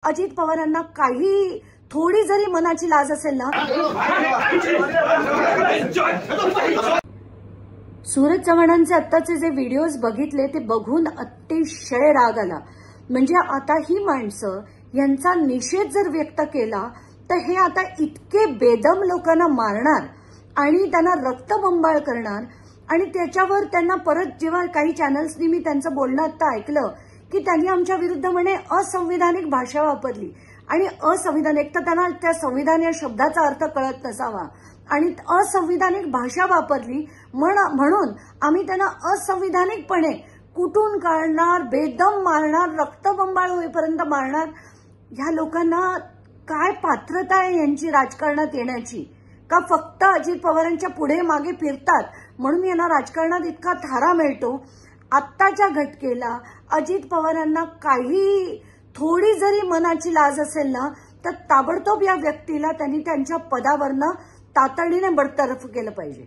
अजित पवारांना काही थोडी जरी मनाची लाज असेल ना, सूरज चव्हाणांचे आत्ताचे जे व्हिडिओज बघितले ते बघून अतिशय राग आला। म्हणजे आता ही माणसं यांचा निषेध जर व्यक्त केला तर हे आता इतके बेदम लोकांना मारणार आणि त्यांना रक्तबंबाळ करणार। आणि त्याच्यावर त्यांना परत जेव्हा काही चॅनल्सनी मी त्यांचं बोलणं आता ऐकलं की त्यांनी आमच्या विरुद्ध म्हणे असंविधानिक भाषा वापरली आणि असंविधानिक, तर त्यांना त्या संविधान या शब्दाचा अर्थ कळत नसावा आणि असंविधानिक भाषा वापरली म्हणून आम्ही त्यांना असंविधानिकपणे कुठून काढणार, बेदम मारणार, रक्तबंबाळ होईपर्यंत मारणार। ह्या लोकांना काय पात्रता आहे यांची राजकारणात येण्याची? का फक्त अजित पवारांच्या पुढे मागे फिरतात म्हणून यांना राजकारणात इतका थारा मिळतो? आत्ताच्या घटकेला अजित पवारांना काही थोडी जरी मनाची लाज असेल ना, तर ताबडतोब या व्यक्तीला त्यांनी त्यांच्या पदावरनं तातडीने बडतर्फ केलं पाहिजे।